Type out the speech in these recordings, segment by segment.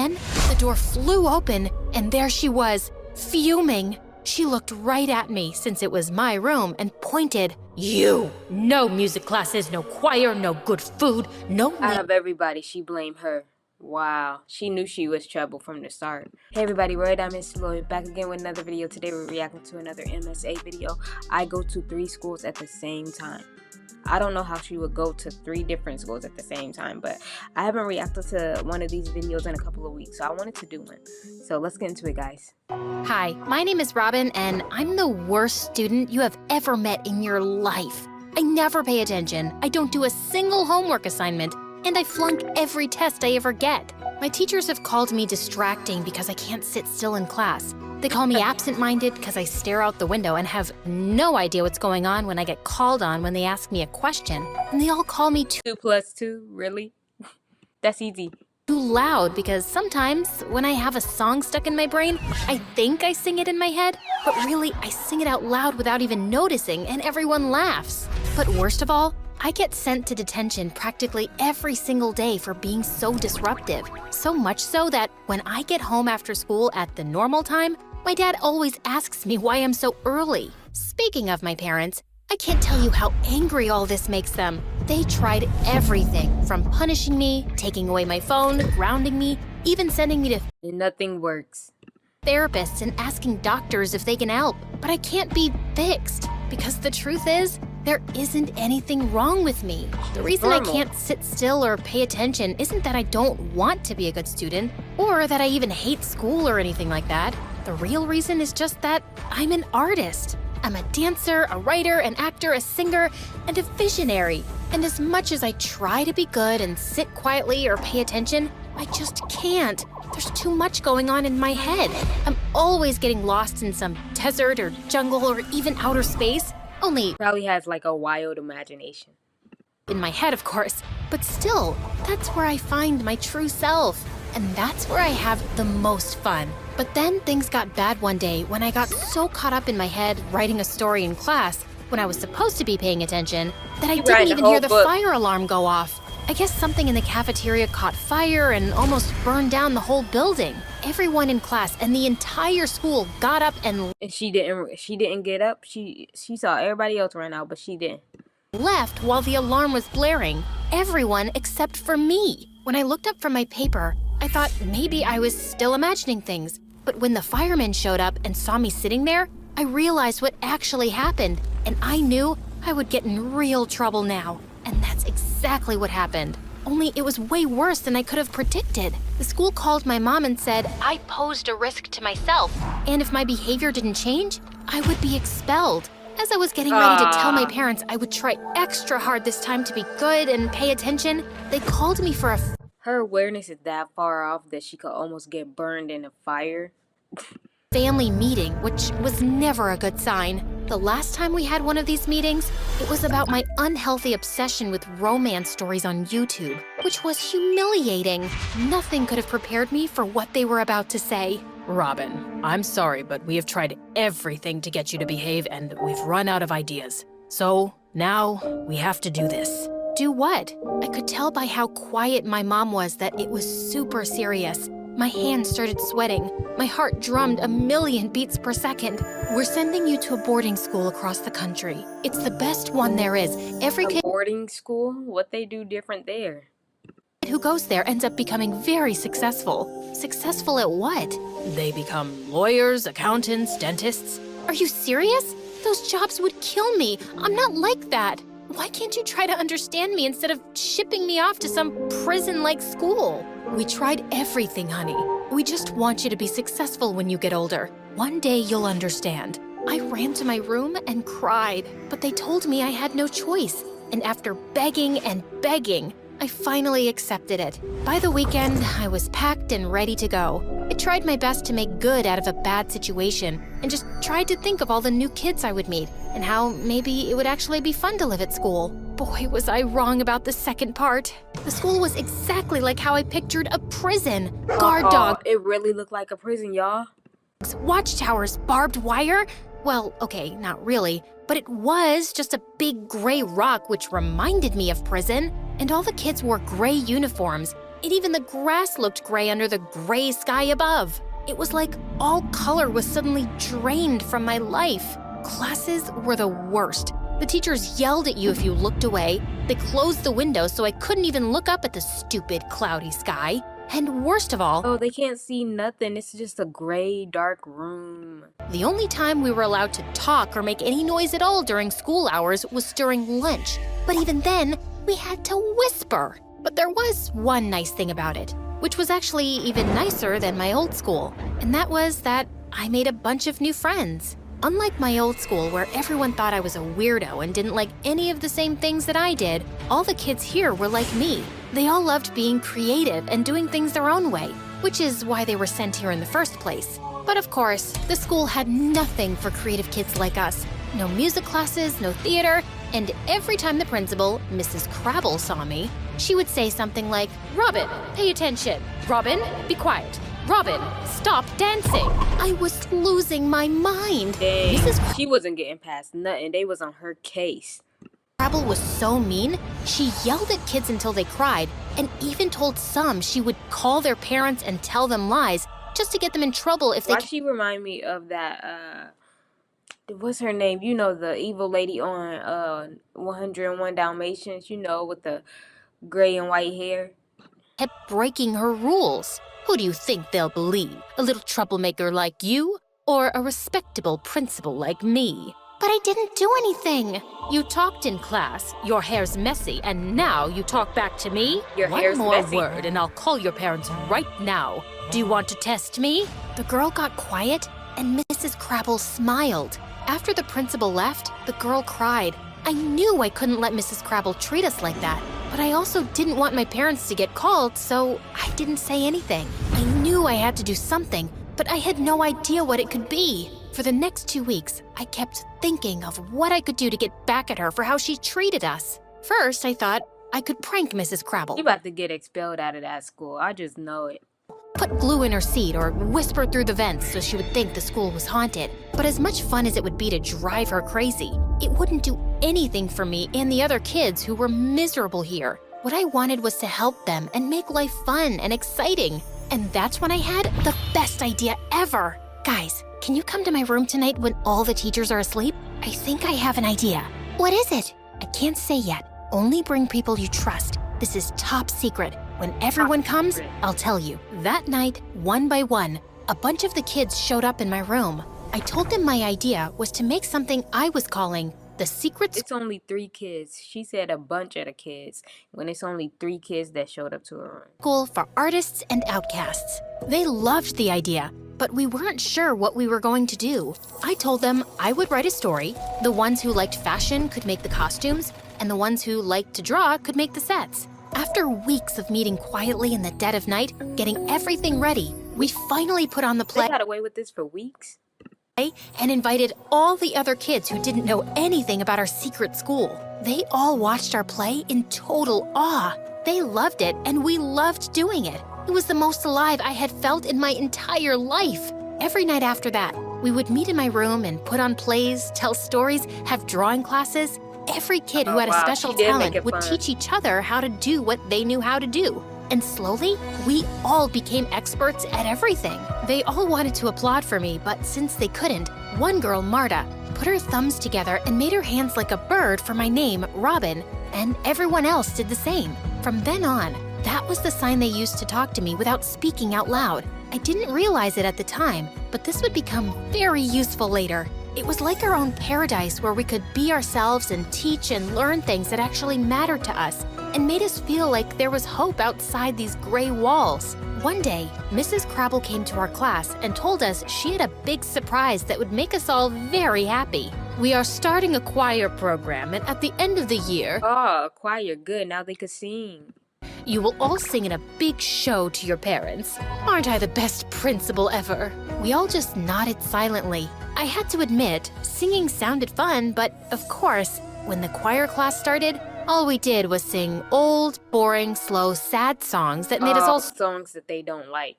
Then the door flew open, and there she was, fuming. She looked right at me, since it was my room, and pointed, "You! No music classes, no choir, no good food, no..." Out of everybody, she blamed her. Wow, she knew she was trouble from the start. Hey everybody, Roy Diamond Lloyd back again with another video. Today we're reacting to another MSA video. I go to 3 schools at the same time. I don't know how she would go to 3 different schools at the same time, but I haven't reacted to one of these videos in a couple of weeks, so I wanted to do one. So let's get into it, guys. Hi, my name is Robin, and I'm the worst student you have ever met in your life. I never pay attention, I don't do a single homework assignment, and I flunk every test I ever get. My teachers have called me distracting because I can't sit still in class. They call me absent-minded because I stare out the window and have no idea what's going on when I get called on when they ask me a question. And they all call me 2 plus 2, really? That's easy. Too loud because sometimes when I have a song stuck in my brain, I think I sing it in my head, but really I sing it out loud without even noticing and everyone laughs. But worst of all, I get sent to detention practically every single day for being so disruptive. So much so that when I get home after school at the normal time, my dad always asks me why I'm so early. Speaking of my parents, I can't tell you how angry all this makes them. They tried everything from punishing me, taking away my phone, grounding me, even sending me to Nothing works. therapists and asking doctors if they can help. But I can't be fixed because the truth is, there isn't anything wrong with me. The reason I can't sit still or pay attention isn't that I don't want to be a good student or that I even hate school or anything like that. The real reason is just that I'm an artist. I'm a dancer, a writer, an actor, a singer, and a visionary. And as much as I try to be good and sit quietly or pay attention, I just can't. There's too much going on in my head. I'm always getting lost in some desert or jungle or even outer space. Only Probably has like a wild imagination. in my head, of course. But still, that's where I find my true self. And that's where I have the most fun. But then things got bad one day when I got so caught up in my head writing a story in class when I was supposed to be paying attention that I didn't even hear the fire alarm go off. I guess something in the cafeteria caught fire and almost burned down the whole building. Everyone in class and the entire school got up and She didn't get up. She saw everybody else run out, but she didn't. left while the alarm was blaring. Everyone except for me. When I looked up from my paper, I thought maybe I was still imagining things. But when the firemen showed up and saw me sitting there, I realized what actually happened, and I knew I would get in real trouble now. And that's exactly what happened. Only it was way worse than I could have predicted. The school called my mom and said I posed a risk to myself, and if my behavior didn't change, I would be expelled. As I was getting ready to tell my parents I would try extra hard this time to be good and pay attention, they called me for a Her awareness is that far off that she could almost get burned in a fire. family meeting, which was never a good sign. The last time we had one of these meetings, it was about my unhealthy obsession with romance stories on YouTube, which was humiliating. Nothing could have prepared me for what they were about to say. Robin, I'm sorry, but we have tried everything to get you to behave, and we've run out of ideas. So now we have to do this. Do what? I could tell by how quiet my mom was that it was super serious. My hands started sweating. My heart drummed a million beats per second. We're sending you to a boarding school across the country. It's the best one there is. Every kid Boarding school? What they do different there? who goes there ends up becoming very successful. Successful at what? They become lawyers, accountants, dentists. Are you serious? Those jobs would kill me. I'm not like that. Why can't you try to understand me instead of shipping me off to some prison-like school? We tried everything, honey. We just want you to be successful when you get older. One day you'll understand. I ran to my room and cried, but they told me I had no choice. And after begging and begging, I finally accepted it. By the weekend, I was packed and ready to go. I tried my best to make good out of a bad situation and just tried to think of all the new kids I would meet and how maybe it would actually be fun to live at school. Boy, was I wrong about the second part. The school was exactly like how I pictured a prison. Guard dogs, It really looked like a prison, y'all. watchtowers, barbed wire. Well, okay, not really, but it was just a big gray rock which reminded me of prison. And all the kids wore gray uniforms, and even the grass looked gray under the gray sky above. It was like all color was suddenly drained from my life. Classes were the worst. The teachers yelled at you if you looked away. They closed the windows so I couldn't even look up at the stupid cloudy sky. And worst of all, Oh, they can't see nothing. It's just a gray, dark room. the only time we were allowed to talk or make any noise at all during school hours was during lunch. But even then, we had to whisper. But there was one nice thing about it, which was actually even nicer than my old school. And that was that I made a bunch of new friends. Unlike my old school, where everyone thought I was a weirdo and didn't like any of the same things that I did, all the kids here were like me. They all loved being creative and doing things their own way, which is why they were sent here in the first place. But of course, the school had nothing for creative kids like us. No music classes, no theater, and every time the principal, Mrs. Crabble, saw me, she would say something like, "Robin, pay attention. Robin, be quiet. Robin, stop dancing." I was losing my mind. Dang, Mrs. she wasn't getting past nothing. They was on her case. Crabble was so mean, she yelled at kids until they cried, and even told some she would call their parents and tell them lies just to get them in trouble if they... Why she remind me of that, what's her name? You know, the evil lady on 101 Dalmatians, you know, with the gray and white hair. kept breaking her rules. Who do you think they'll believe? A little troublemaker like you? Or a respectable principal like me? But I didn't do anything. You talked in class, your hair's messy, and now you talk back to me? Your hair's One more messy. word and I'll call your parents right now. Do you want to test me? The girl got quiet and Mrs. Crabble smiled. After the principal left, the girl cried. I knew I couldn't let Mrs. Crabble treat us like that, but I also didn't want my parents to get called, so I didn't say anything. I knew I had to do something, but I had no idea what it could be. For the next 2 weeks, I kept thinking of what I could do to get back at her for how she treated us. First, I thought I could prank Mrs. Crabble. You about to get expelled out of that school. I just know it. Put glue in her seat or whisper through the vents so she would think the school was haunted. But as much fun as it would be to drive her crazy, it wouldn't do anything for me and the other kids who were miserable here. What I wanted was to help them and make life fun and exciting. And that's when I had the best idea ever. Guys, can you come to my room tonight when all the teachers are asleep? I think I have an idea. What is it? I can't say yet. Only bring people you trust. This is top secret. When everyone comes, I'll tell you. That night, one by one, a bunch of the kids showed up in my room. I told them my idea was to make something I was calling the secret It's only 3 kids. She said a bunch of the kids when it's only 3 kids that showed up to her room. school for artists and outcasts. They loved the idea, but we weren't sure what we were going to do. I told them I would write a story. The ones who liked fashion could make the costumes, and the ones who liked to draw could make the sets. After weeks of meeting quietly in the dead of night, getting everything ready, we finally put on the They play got away with this for weeks. and invited all the other kids who didn't know anything about our secret school. They all watched our play in total awe. They loved it, and we loved doing it. It was the most alive I had felt in my entire life. Every night after that, we would meet in my room and put on plays, tell stories, have drawing classes. Every kid who Oh, had a wow. special She did make talent it would fun. teach each other how to do what they knew how to do. And slowly, we all became experts at everything. They all wanted to applaud for me, but since they couldn't, one girl, Marta, put her thumbs together and made her hands like a bird for my name, Robin, and everyone else did the same. From then on, that was the sign they used to talk to me without speaking out loud. I didn't realize it at the time, but this would become very useful later. It was like our own paradise where we could be ourselves and teach and learn things that actually mattered to us and made us feel like there was hope outside these gray walls. One day, Mrs. Crabble came to our class and told us she had a big surprise that would make us all very happy. We are starting a choir program, and at the end of the year, Oh, choir, good. Now they could sing. you will all sing in a big show to your parents. Aren't I the best principal ever? We all just nodded silently. I had to admit, singing sounded fun, but of course, when the choir class started, all we did was sing old, boring, slow, sad songs that made us all songs that they don't like.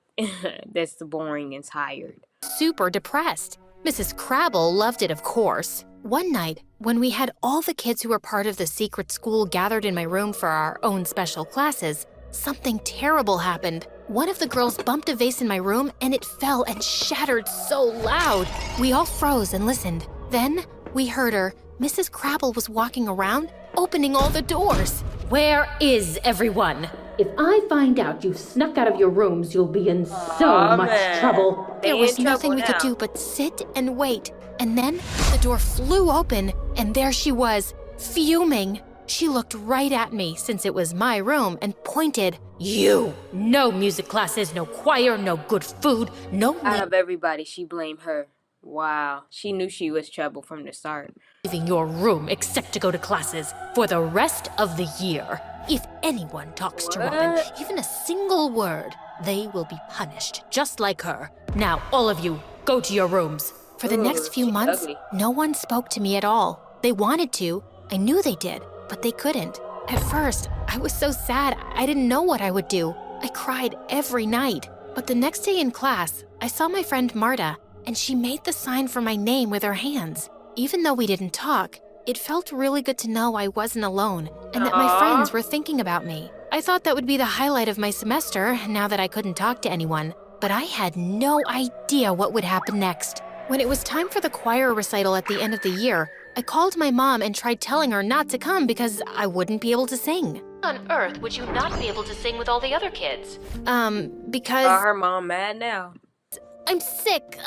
That's boring and tired. super depressed. Mrs. Crabble loved it, of course. One night, when we had all the kids who were part of the secret school gathered in my room for our own special classes, something terrible happened. One of the girls bumped a vase in my room and it fell and shattered so loud. We all froze and listened. Then we heard her. Mrs. Crabble was walking around, opening all the doors. Where is everyone? If I find out you've snuck out of your rooms, you'll be in so much trouble. There was nothing we could do but sit and wait. And then the door flew open, and there she was, fuming. She looked right at me, since it was my room, and pointed. You! No music classes, no choir, no good food, no... Out of everybody, she blamed her. Wow, she knew she was trouble from the start. Leaving your room except to go to classes for the rest of the year. If anyone talks to Robin, even a single word, they will be punished, just like her. Now, all of you, go to your rooms. For the next few months, no one spoke to me at all. They wanted to. I knew they did, but they couldn't. At first, I was so sad, I didn't know what I would do. I cried every night. But the next day in class, I saw my friend Marta, and she made the sign for my name with her hands. Even though we didn't talk, it felt really good to know I wasn't alone and that my friends were thinking about me. I thought that would be the highlight of my semester now that I couldn't talk to anyone, but I had no idea what would happen next. When it was time for the choir recital at the end of the year, I called my mom and tried telling her not to come because I wouldn't be able to sing. On earth would you not be able to sing with all the other kids? Because... Are her mom mad now? I'm sick.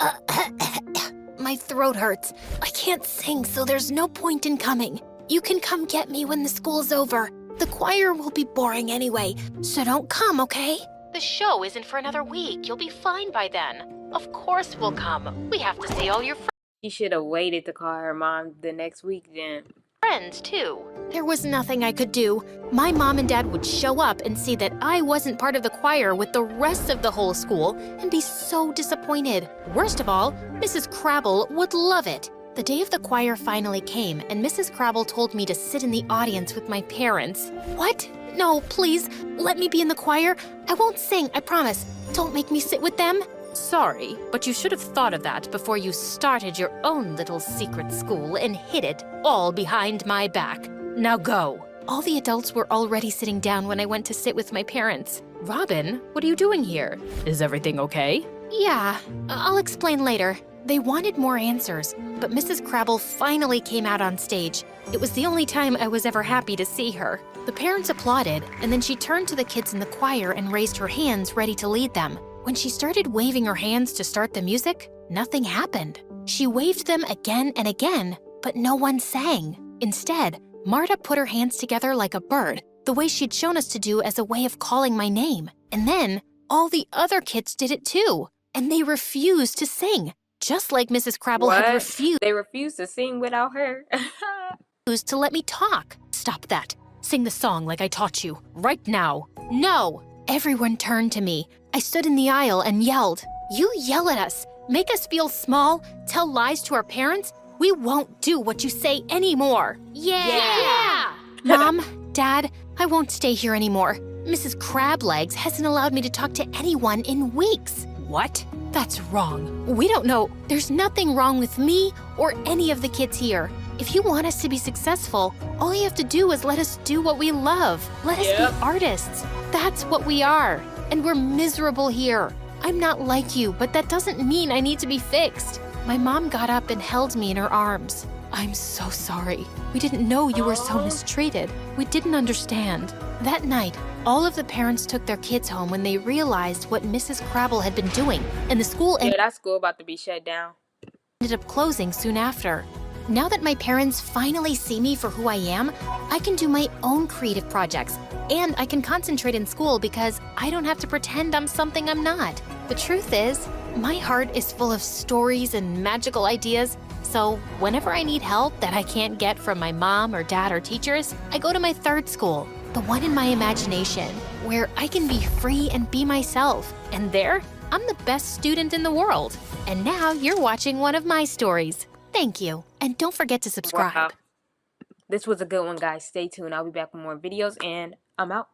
My throat hurts. I can't sing, so there's no point in coming. You can come get me when the school's over. The choir will be boring anyway, so don't come, okay? The show isn't for another week. You'll be fine by then. Of course we'll come. We have to see all your She should have waited to call her mom the next week then. friends, too. There was nothing I could do. My mom and dad would show up and see that I wasn't part of the choir with the rest of the whole school and be so disappointed. Worst of all, Mrs. Crabble would love it. The day of the choir finally came, and Mrs. Crabble told me to sit in the audience with my parents. What? No, please, let me be in the choir. I won't sing, I promise. Don't make me sit with them. Sorry, but you should have thought of that before you started your own little secret school and hid it all behind my back. Now go. All the adults were already sitting down when I went to sit with my parents. Robin, what are you doing here? Is everything okay? Yeah, I'll explain later. They wanted more answers, but Mrs. Crabble finally came out on stage. It was the only time I was ever happy to see her. The parents applauded, and then she turned to the kids in the choir and raised her hands, ready to lead them. When she started waving her hands to start the music, nothing happened. She waved them again and again, but no one sang. Instead, Marta put her hands together like a bird, the way she'd shown us to do as a way of calling my name. And then, all the other kids did it too, and they refused to sing, just like Mrs. Crabble had refused. They refused to sing without her. To let me talk. Stop that. Sing the song like I taught you, right now. No! Everyone turned to me. I stood in the aisle and yelled, "You yell at us, make us feel small, tell lies to our parents? We won't do what you say anymore." Yeah! Mom, Dad, I won't stay here anymore. Mrs. Crablegs hasn't allowed me to talk to anyone in weeks. What? That's wrong. We don't know. There's nothing wrong with me or any of the kids here. If you want us to be successful, all you have to do is let us do what we love. Let us be artists. That's what we are. And we're miserable here. I'm not like you, but that doesn't mean I need to be fixed. My mom got up and held me in her arms. I'm so sorry. We didn't know you were so mistreated. We didn't understand. That night, all of the parents took their kids home when they realized what Mrs. Crabble had been doing, and the school that school about to be shut down. Ended up closing soon after. Now that my parents finally see me for who I am, I can do my own creative projects, and I can concentrate in school because I don't have to pretend I'm something I'm not. The truth is, my heart is full of stories and magical ideas, so whenever I need help that I can't get from my mom or dad or teachers, I go to my third school, the one in my imagination, where I can be free and be myself. And there, I'm the best student in the world. And now you're watching one of my stories. Thank you. And don't forget to subscribe. Wow. This was a good one, guys. Stay tuned. I'll be back with more videos, and I'm out.